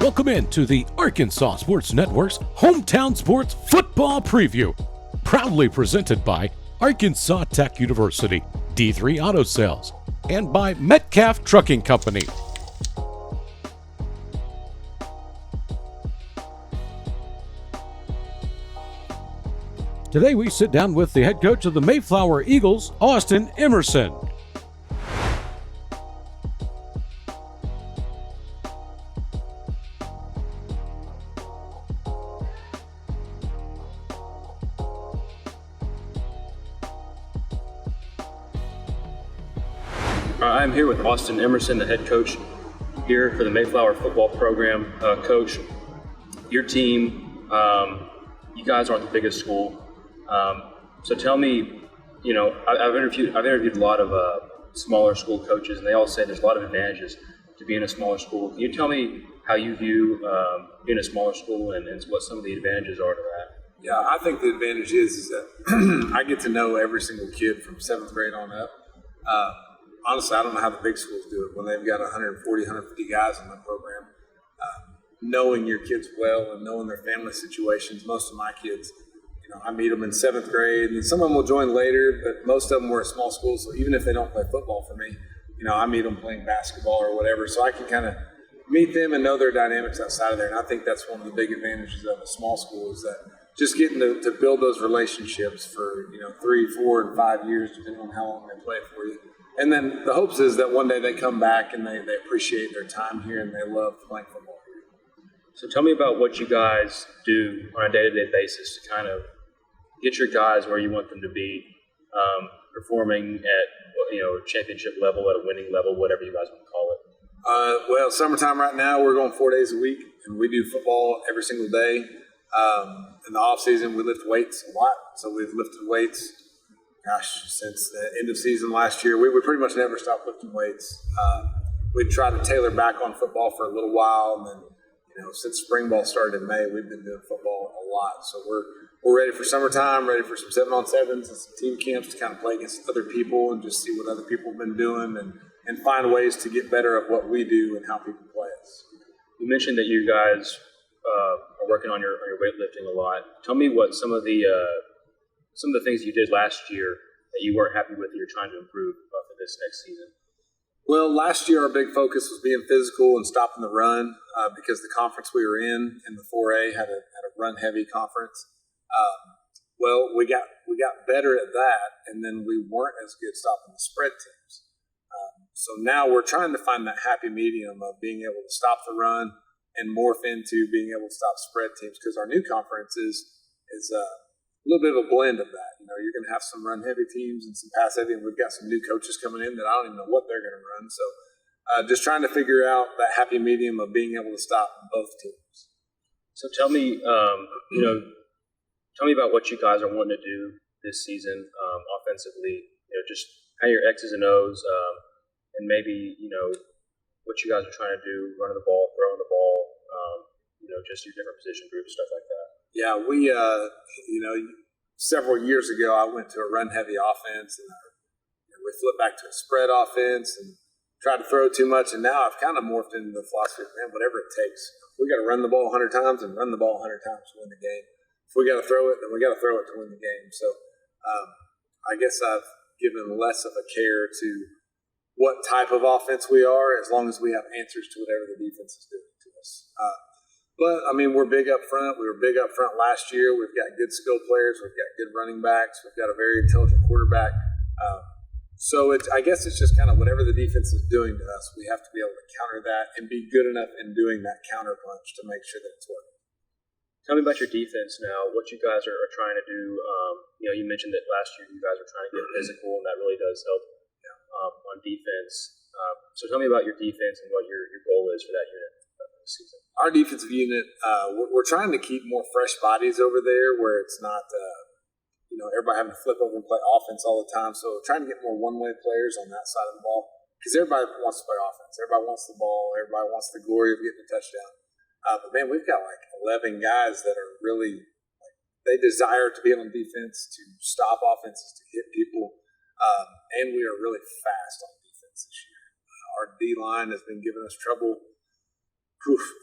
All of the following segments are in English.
Welcome in to the Arkansas Sports Network's Hometown Sports Football Preview, proudly presented by Arkansas Tech University, D3 Auto Sales, and by Metcalf Trucking Company. Today we sit down with the head coach of the Mayflower Eagles, Austin Emerson. I'm here with Austin Emerson, the head coach here for the Mayflower football program. Coach, your team, you guys aren't the biggest school. So tell me, I've interviewed a lot of smaller school coaches, and they all say there's a lot of advantages to being a smaller school. Can you tell me how you view being a smaller school and what some of the advantages are to that? Yeah, I think the advantage is that I get to know every single kid from 7th grade on up. Honestly, I don't know how the big schools do it when they've got 140, 150 guys in the program. Knowing your kids well and knowing their family situations, most of my kids, I meet them in 7th grade, and some of them will join later, but most of them were at small schools, so even if they don't play football for me, I meet them playing basketball or whatever, so I can kind of meet them and know their dynamics outside of there, and I think that's one of the big advantages of a small school is that just getting to build those relationships for 3, 4, and 5 years, depending on how long they play for you. And then the hopes is that one day they come back and they appreciate their time here and they love playing football here. So tell me about what you guys do on a day-to-day basis to kind of get your guys where you want them to be, performing at championship level, at a winning level, whatever you guys want to call it. Well, summertime right now, we're going 4 days a week, and we do football every single day. In the off season, we lift weights a lot, so we've lifted weights. Since the end of season last year, we pretty much never stopped lifting weights. We tried to tailor back on football for a little while, and then, since spring ball started in May, we've been doing football a lot. So we're ready for summertime, ready for some 7-on-7s and some team camps to kind of play against other people and just see what other people have been doing and find ways to get better at what we do and how people play us. You mentioned that you guys are working on your weightlifting a lot. Tell me what some of the things you did last year that you weren't happy with that you're trying to improve for this next season. Well, last year our big focus was being physical and stopping the run because the conference we were in the 4A had a run-heavy conference. We got better at that, and then we weren't as good stopping the spread teams. So now we're trying to find that happy medium of being able to stop the run and morph into being able to stop spread teams because our new conference is a little bit of a blend of that. You're going to have some run-heavy teams and some pass-heavy, and we've got some new coaches coming in that I don't even know what they're going to run. So just trying to figure out that happy medium of being able to stop both teams. So tell me, tell me about what you guys are wanting to do this season offensively, just how your X's and O's, and maybe, what you guys are trying to do, running the ball, throwing the ball, just your different position groups, stuff like that. Yeah, we, several years ago, I went to a run-heavy offense, and we flipped back to a spread offense and tried to throw too much, and now I've kind of morphed into the philosophy of, whatever it takes. We got to run the ball 100 times and run the ball 100 times to win the game. If we got to throw it, then we got to throw it to win the game. So I guess I've given less of a care to what type of offense we are as long as we have answers to whatever the defense is doing to us. But, we're big up front. We were big up front last year. We've got good skill players. We've got good running backs. We've got a very intelligent quarterback. So I guess it's just kind of whatever the defense is doing to us, we have to be able to counter that and be good enough in doing that counter punch to make sure that it's working. Tell me about your defense now, what you guys are trying to do. You mentioned that last year you guys were trying to get physical, and that really does help on defense. So tell me about your defense and what your goal is for that unit this season. Our defensive unit, we're trying to keep more fresh bodies over there where it's not, everybody having to flip over and play offense all the time. So trying to get more one-way players on that side of the ball because everybody wants to play offense. Everybody wants the ball. Everybody wants the glory of getting a touchdown. But, man, we've got like 11 guys that are really they desire to be on defense, to stop offenses, to hit people. And we are really fast on defense this year. Our D-line has been giving us trouble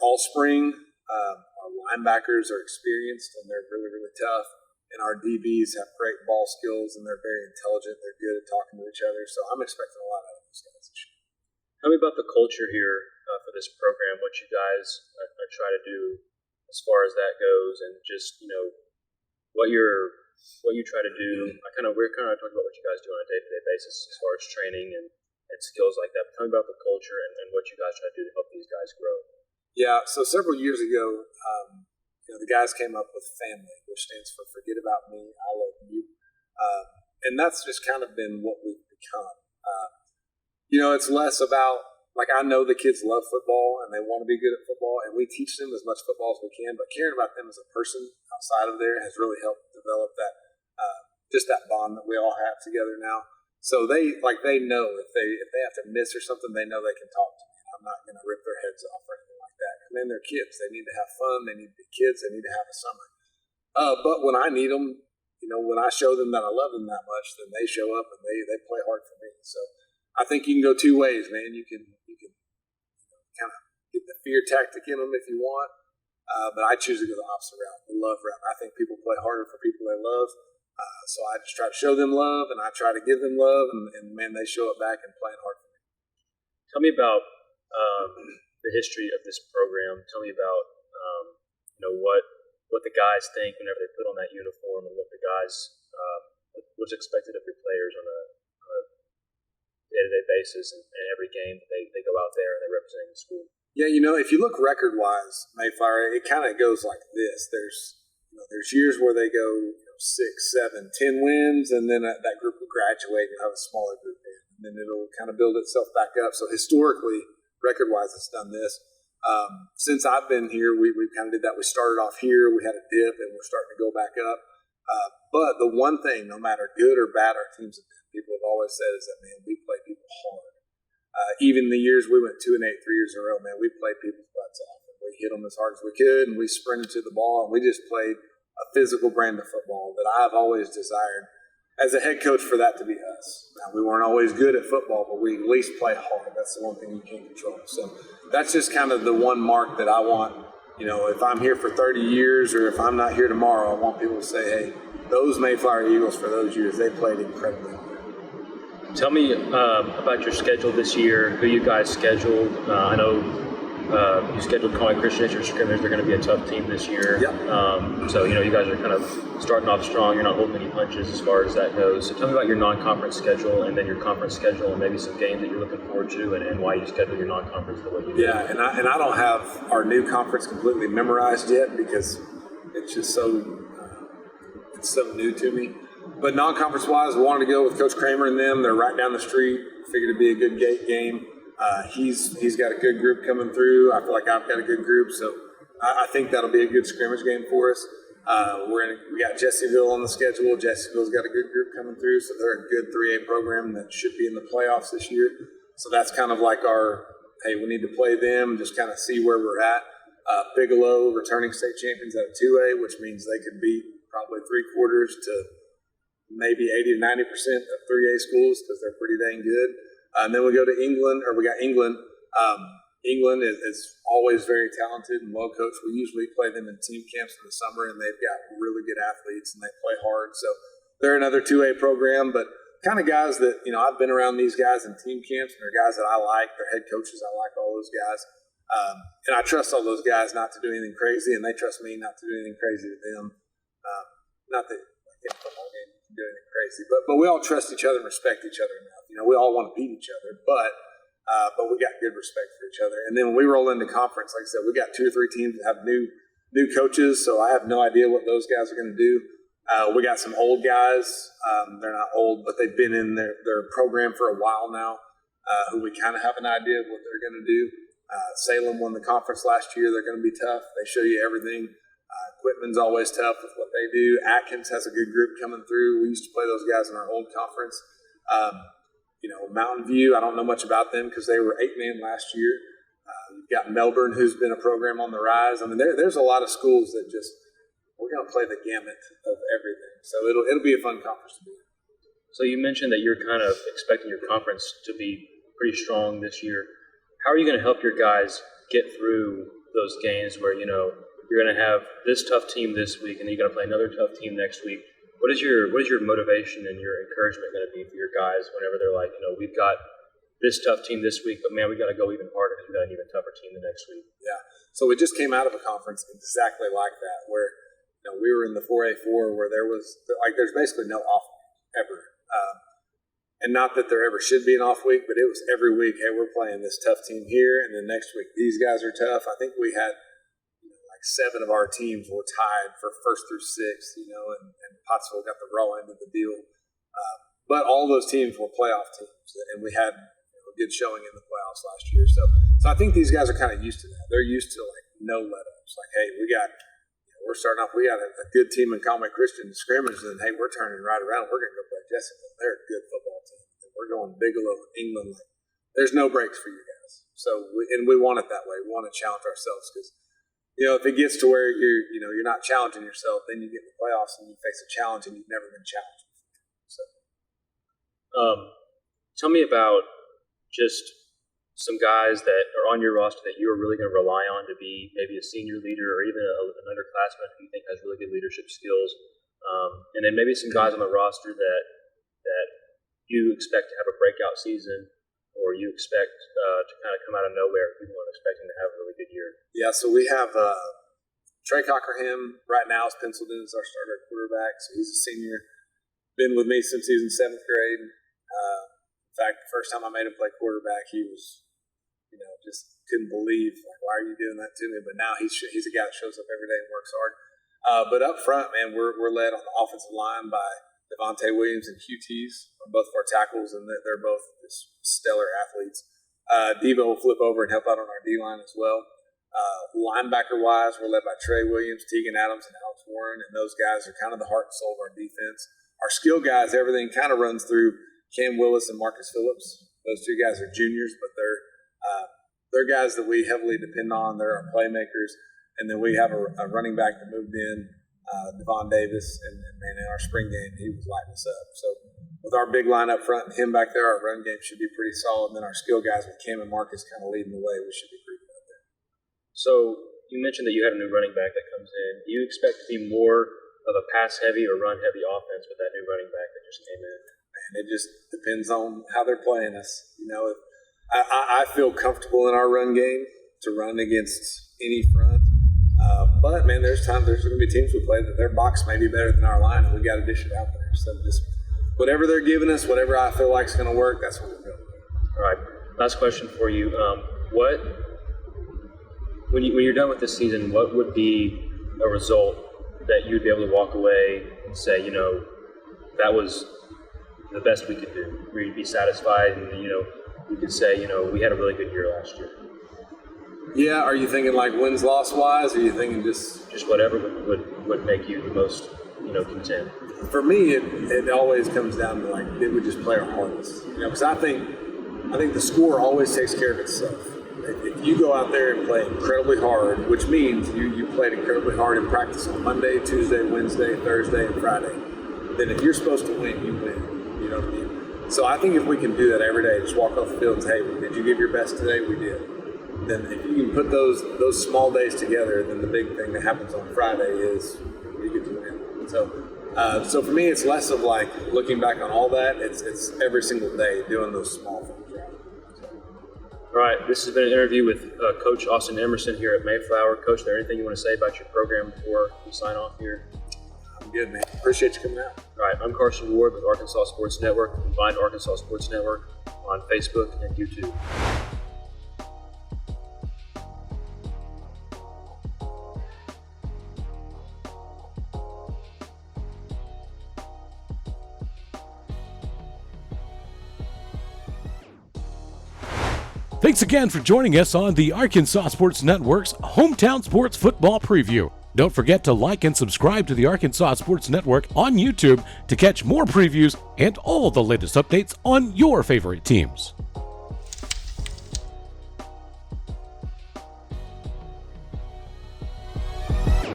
all spring. Our linebackers are experienced and they're really, really tough. And our DBs have great ball skills and they're very intelligent. They're good at talking to each other. So I'm expecting a lot out of those guys this year. Tell me about the culture here for this program, what you guys try to do as far as that goes, and just, what you try to do. We're kind of talking about what you guys do on a day-to-day basis as far as training and skills like that. But tell me about the culture and what you guys try to do to help these guys grow. Yeah, so several years ago, the guys came up with family, which stands for forget about me, I love you. And that's just kind of been what we've become. It's less about, I know the kids love football and they want to be good at football, and we teach them as much football as we can, but caring about them as a person outside of there has really helped develop that, just that bond that we all have together now. So they know if they have to miss or something, they know they can talk to me. I'm not going to rip their heads off or anything like that. And then they're kids. They need to have fun. They need to be kids. They need to have a summer. But when I need them, when I show them that I love them that much, then they show up and they play hard for me. So I think you can go two ways, man. You can kind of get the fear tactic in them if you want, but I choose to go the opposite route, the love route. I think people play harder for people they love, so I just try to show them love, and I try to give them love, and man, they show it back and playing hard for me. Tell me about the history of this program. Tell me about what the guys think whenever they put on that uniform, and what the guys what's expected of your players on a day-to-day basis, and every game they go out there and they're representing the school. Yeah, if you look record-wise, Mayflower, it kind of goes like this. There's years where they go 6, 7, 10 wins, and then that group will graduate and have a smaller group in, and then it'll kind of build itself back up. So historically, record-wise, it's done this. Since I've been here, we kind of did that. We started off here, we had a dip, and we're starting to go back up. But the one thing, no matter good or bad our teams have been, people have always said is that, man, we play people hard. Even the years we went 2-8, 3 years in a row, man, we played people's butts off. And we hit them as hard as we could, and we sprinted to the ball, and we just played a physical brand of football that I've always desired as a head coach for that to be us. Now, we weren't always good at football, but we at least play hard. That's the one thing you can't control. So that's just kind of the one mark that I want. If I'm here for 30 years or if I'm not here tomorrow, I want people to say, hey, those Mayflower Eagles for those years, they played incredibly hard. Tell me about your schedule this year, who you guys scheduled. I know you scheduled Conway Christian as your scrimmage. They're going to be a tough team this year. Yep. So, you guys are kind of starting off strong. You're not holding any punches as far as that goes. So tell me about your non-conference schedule and then your conference schedule and maybe some games that you're looking forward to and why you schedule your non-conference the way you do. Yeah, and I don't have our new conference completely memorized yet because it's just so new to me. But non-conference wise, we wanted to go with Coach Kramer and them. They're right down the street. Figured it'd be a good game. He's got a good group coming through. I feel like I've got a good group, so I think that'll be a good scrimmage game for us. We got Jessieville on the schedule. Jessieville's got a good group coming through, so they're a good 3A program that should be in the playoffs this year. So that's kind of like hey, we need to play them, just kind of see where we're at. Bigelow, returning state champions at a 2A, which means they could beat probably 3/4 to maybe 80 to 90% of 3A schools because they're pretty dang good. And then we go to England, or we got England. England is always very talented and well coached. We usually play them in team camps in the summer, and they've got really good athletes and they play hard. So they're another 2A program, but kind of guys that, I've been around these guys in team camps, and they're guys that I like. They're head coaches. I like all those guys. And I trust all those guys not to do anything crazy, and they trust me not to do anything crazy to them. Not that in a football game you can do anything crazy, but we all trust each other and respect each other enough. We all want to beat each other, but we got good respect for each other. And then when we roll into conference, like I said, we got 2 or 3 teams that have new coaches, so I have no idea what those guys are going to do. We got some old guys. They're not old, but they've been in their program for a while now, who we kind of have an idea of what they're going to do. Salem won the conference last year. They're going to be tough. They show you everything. Quitman's always tough with what they do. Atkins has a good group coming through. We used to play those guys in our old conference. Mountain View, I don't know much about them because they were 8-man last year. You've got Melbourne, who's been a program on the rise. I mean, there's a lot of schools that we're going to play the gamut of everything. So it'll be a fun conference to be in. So you mentioned that you're kind of expecting your conference to be pretty strong this year. How are you going to help your guys get through those games where, you know, you're going to have this tough team this week and then you're going to play another tough team next week? What is your motivation and your encouragement going to be for your guys whenever they're like, you know, we've got this tough team this week, but man, we got to go even harder because we got an even tougher team the next week? Yeah. So we just came out of a conference exactly like that, where, you know, we were in the 4A4 where there's basically no off ever. And not that there ever should be an off week, but it was every week, hey, we're playing this tough team here, and then next week these guys are tough. I think we had, you know, like 7 of our teams were tied for 1st through 6th, you know, and Pottsville got the raw end of the deal. But all those teams were playoff teams, and we had, you know, a good showing in the playoffs last year. So I think these guys are kind of used to that. They're used to, like, no let-ups. Like, hey, we're starting off, we got a good team in Conway Christian scrimmage, and hey, we're turning right around. We're going to go play Jessica. They're a good football team. We're going Bigelow, England. Like, there's no breaks for you guys. So, we want it that way. We want to challenge ourselves because, you know, if it gets to where you're not challenging yourself, then you get in the playoffs and you face a challenge and you've never been challenged before. So, tell me about just some guys that are on your roster that you are really going to rely on to be maybe a senior leader or even an underclassman who you think has really good leadership skills, and then maybe some guys on the roster that you expect to have a breakout season, or you expect to kind of come out of nowhere. People aren't expecting to have a really good year. Yeah, so we have Trey Cockerham right now is penciled in as our starter quarterback. So he's a senior, been with me since he was in 7th grade. In fact, the first time I made him play quarterback, he was, you know, just couldn't believe, like, why are you doing that to me? But now he's a guy that shows up every day and works hard. But up front, man, we're led on the offensive line by Devontae Williams and QTs are both of our tackles, and they're both just stellar athletes. Devo will flip over and help out on our D-line as well. Linebacker-wise, we're led by Trey Williams, Tegan Adams, and Alex Warren, and those guys are kind of the heart and soul of our defense. Our skill guys, everything kind of runs through Cam Willis and Marcus Phillips. Those 2 guys are juniors, but they're guys that we heavily depend on. They're our playmakers. And then we have a running back that moved in, Devon Davis, and man, in our spring game, he was lighting us up. So with our big line up front and him back there, our run game should be pretty solid. And then our skill guys with Cam and Marcus kind of leading the way, we should be pretty good there. So you mentioned that you had a new running back that comes in. Do you expect to be more of a pass-heavy or run-heavy offense with that new running back that just came in? Man, it just depends on how they're playing us. You know, I feel comfortable in our run game to run against any front. But, man, there's going to be teams we play that their box may be better than our line, and we got to dish it out there. So just whatever they're giving us, whatever I feel like is going to work, that's what we're doing. All right. Last question for you. When you're done with this season, what would be a result that you'd be able to walk away and say, you know, that was the best we could do, where you'd be satisfied and, you know, you could say, you know, we had a really good year last year? Yeah, are you thinking like wins loss wise, or are you thinking just whatever would make you the most, you know, content? For me, it always comes down to, like, did we just play our hardest? You know, because I think the score always takes care of itself. If you go out there and play incredibly hard, which means you played incredibly hard in practice on Monday, Tuesday, Wednesday, Thursday, and Friday, then if you're supposed to win, you win. You know what I mean? So I think if we can do that every day, just walk off the field and say, hey, did you give your best today? We did. Then if you can put those small days together, then the big thing that happens on Friday is you get to win. So for me, it's less of like looking back on all that. It's every single day doing those small things right. All right, this has been an interview with Coach Austin Emerson here at Mayflower. Coach, is there anything you want to say about your program before we sign off here? I'm good, man. Appreciate you coming out. All right, I'm Carson Ward with Arkansas Sports Network. You can find Arkansas Sports Network on Facebook and YouTube. Thanks again for joining us on the Arkansas Sports Network's Hometown Sports Football Preview. Don't forget to like and subscribe to the Arkansas Sports Network on YouTube to catch more previews and all the latest updates on your favorite teams.